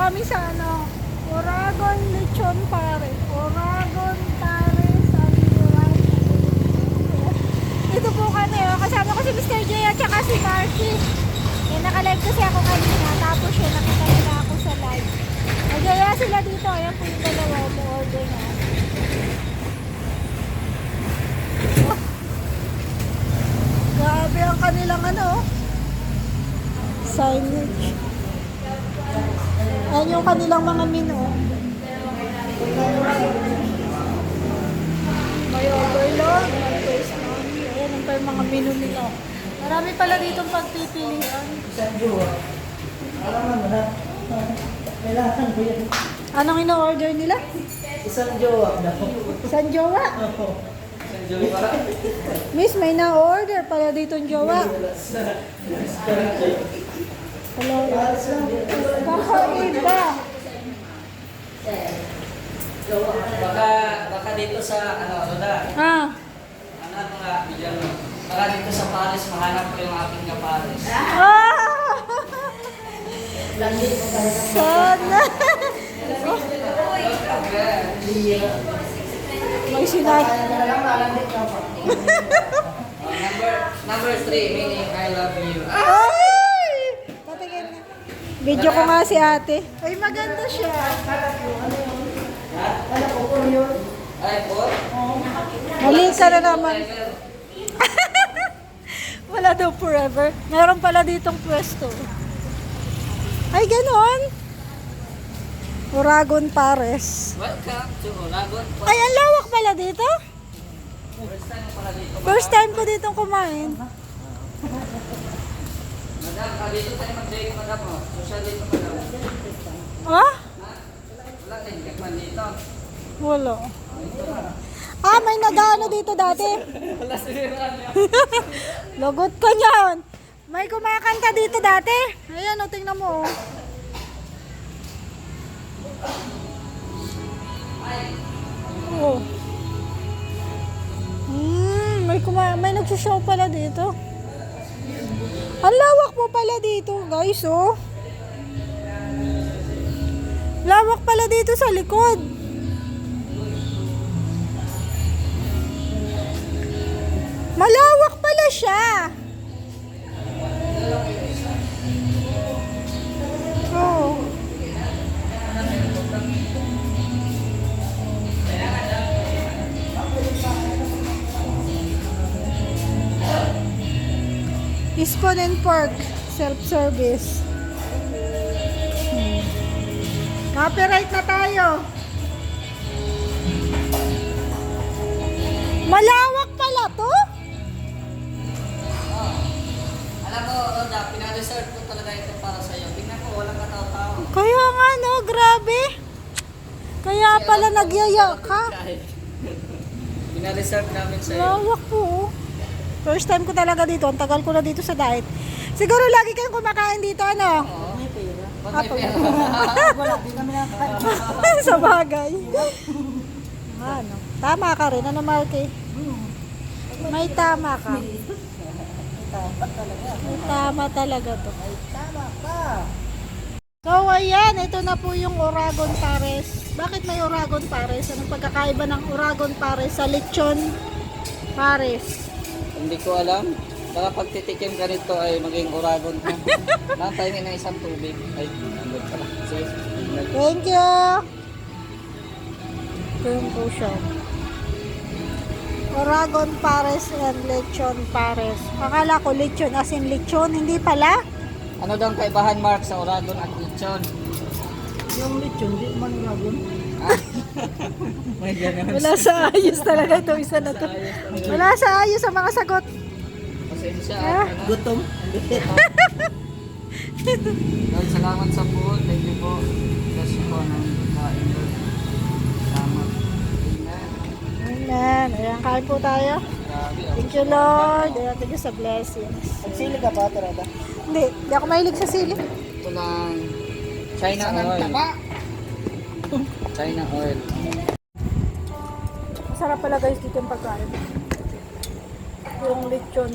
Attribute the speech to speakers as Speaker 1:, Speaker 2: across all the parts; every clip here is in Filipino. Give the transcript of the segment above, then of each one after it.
Speaker 1: kami sa ano, Oragon Lechon Pare. Oragon Pare sa Milan. Dito po kami, oh. Kasama ko si Mr. J at saka si Marky. Eh, naka-live kasi ako kanina. Tapos yun, nakita nila ako sa live. Nagyaya sila dito. Ayan po yung dalawa. Mo-order na. Grabe ang kanilang ano, signage. Ayan yung kanilang mga menu. May overload, may face money. Ayan ang pa yung mga menu nila. Marami pala ditong pagpipilian. Anong ino-order nila?
Speaker 2: Isang jowa daw.
Speaker 1: Isang jowa? Miss, may na-order pala ditong jowa. Hello. Kakaiba.
Speaker 2: Baka dito sa ano na.
Speaker 1: Ah.
Speaker 2: Ano nga, bigyan mo. Baka dito sa Paris, mahanap ko yung aking kapares.
Speaker 1: Ah! Sana. May sinabi.
Speaker 2: Number 3, meaning I love you.
Speaker 1: Ay! Patingin na. Video ko nga si ate. Ay, maganda siya.
Speaker 2: Ay, po?
Speaker 1: Mali ka na naman. Wala daw forever. Meron pala ditong pwesto. Ay, ganon. Oragon Pares.
Speaker 2: Welcome to Oragon.
Speaker 1: Ay, ang lawak pala dito.
Speaker 2: First time pala dito.
Speaker 1: First time ko ditong kumain.
Speaker 2: Madam, dito tayo mag-break, madam. Social dito, madam.
Speaker 1: Ah?
Speaker 2: Wala tayong tikman dito.
Speaker 1: Wala. Ah, may nag-ano dito dati.
Speaker 2: Wala siniran niya.
Speaker 1: Lagot ka niyan. May kumakanta dito dati. Ayan, o, tingnan mo. Oh. Oh. May nagsushow pala dito. Ang lawak mo pala dito, guys, oh. Lawak pala dito sa likod. Malawak pala siya. Oh. Spoon and fork, self-service. Copyright na tayo. Malawak pala to?
Speaker 2: Alam mo, Roda, pinareserve ko talaga ito para sa'yo. Tingnan ko, walang kataw-tao.
Speaker 1: Kaya nga no, grabe. Kaya pala nagyaya ka.
Speaker 2: Pinareserve namin sa'yo.
Speaker 1: Lawak po. Oh. First time ko talaga dito. Ang tagal ko na dito sa diet. Siguro lagi kayong kumakain dito, ano?
Speaker 2: Oo.
Speaker 3: May pera.
Speaker 2: Pag may pera.
Speaker 3: Wala, di kami nakakain.
Speaker 1: Sa bagay. Ano? Tama ka rin. Ano, Marky? May tama ka.
Speaker 3: Tama talaga.
Speaker 1: May tama talaga to.
Speaker 3: Tama ka.
Speaker 1: So, ayan. Ito na po yung Oragon Pares. Bakit may Oragon Pares? Anong pagkakaiba ng Oragon Pares sa Lechon Pares?
Speaker 2: Hindi ko alam. Baka pag titikim ka nito ay maging Oragon ka. Nantay ng isang tubig. Ay, andun pala. Sige.
Speaker 1: Thank you! Ito yung po siya. Oragon Pares and Lechon Pares. Akala ko lechon as in lechon. Hindi pala.
Speaker 2: Ano daw ang kaibahan, Mark, sa Oragon at Lechon?
Speaker 3: Yung lechon, di man lagun.
Speaker 2: May ganun.
Speaker 1: Wala sa ayos talaga itong isa na to. Wala sa ayos sa mga sagot.
Speaker 2: Pasensya.
Speaker 1: Ah.
Speaker 3: Gutom.
Speaker 2: Lord, salamat sa food. Thank you po. Bless you po ng kain, Lord. Salamat. Amen.
Speaker 1: Amen. Ayan, kain po tayo.
Speaker 2: Grabe.
Speaker 1: Thank you, Lord. Ayan, thank you sa blessings.
Speaker 3: Nagsili ka pa, Tarada?
Speaker 1: Hindi ako mahilig sa sili.
Speaker 2: Ito lang. China oil. China oil.
Speaker 1: Masarap pala guys dito yung pagkain. Yung lechon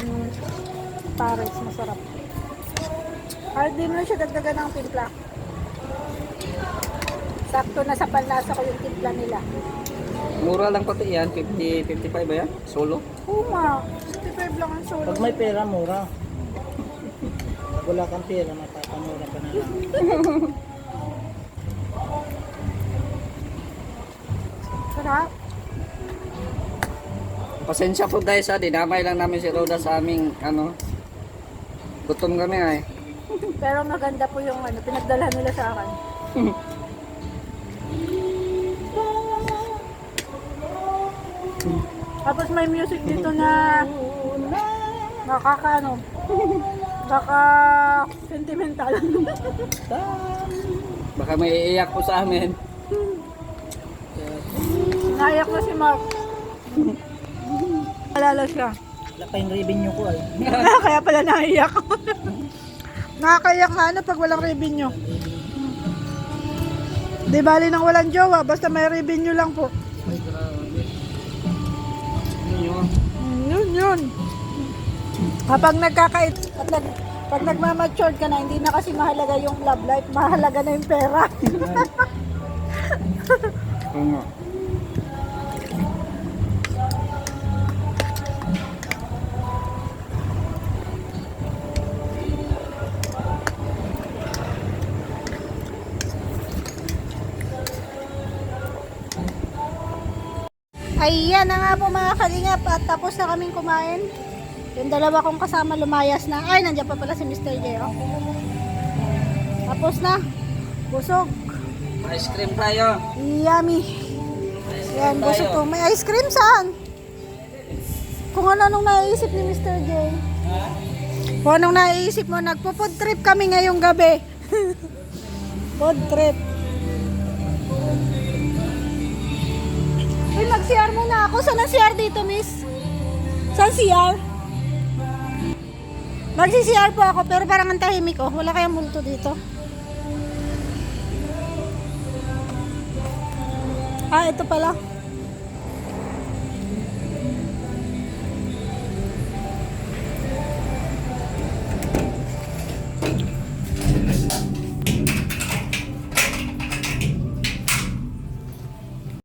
Speaker 1: Pares, masarap. Kahit di mo na siya dagdagan ng timpla. Sakto na sa panlasa ko yung timpla nila.
Speaker 2: Mura lang pati yan, 50, 55 ba yan? Solo?
Speaker 1: Uma, 65 lang ang solo.
Speaker 3: Pag may pera, mura. Pag wala kang pera, mapapamura ka na lang.
Speaker 1: Sarap.
Speaker 2: Pasensya po guys ha, dinamay lang namin si Roda sa aming ano. Gutom kami ay.
Speaker 1: Pero maganda po yung ano, pinagdala nila sa akin. Tapos may music dito na nakakaano, sentimental.
Speaker 2: Baka may iiyak po sa amin.
Speaker 1: Naiyak na si Mark. Alala siya.
Speaker 3: Wala pa yung revenue ko ay.
Speaker 1: Kaya pala naiyak. Nakakaiyak nga ano pag walang revenue. Di bali nang walang jowa, basta may revenue lang po.
Speaker 2: Ay grabe. Yun.
Speaker 1: Yun. Kapag nagkakait at pag nagmamature ka na, hindi na kasi mahalaga yung love life, mahalaga na yung pera.
Speaker 2: Oo nga.
Speaker 1: Ayan na nga po mga kalingap at tapos na kaming kumain. Yung dalawa kong kasama lumayas na. Ay, nandiyan pa pala si Mr. J. Oh. Tapos na. Busog.
Speaker 2: Ice cream tayo.
Speaker 1: Yummy.
Speaker 2: Ice cream
Speaker 1: Yan, busog
Speaker 2: tayo.
Speaker 1: po. May ice cream saan? Kung ano nung naiisip ni Mr. J. Kung anong naiisip mo, nagpo-food trip kami ngayong gabi. Food trip. Uy, mag-CR muna ako. Saan ang CR dito, miss? Saan CR? Mag-CR po ako, pero parang ang tahimik, oh. Wala kayang multo dito. Ah, ito pala.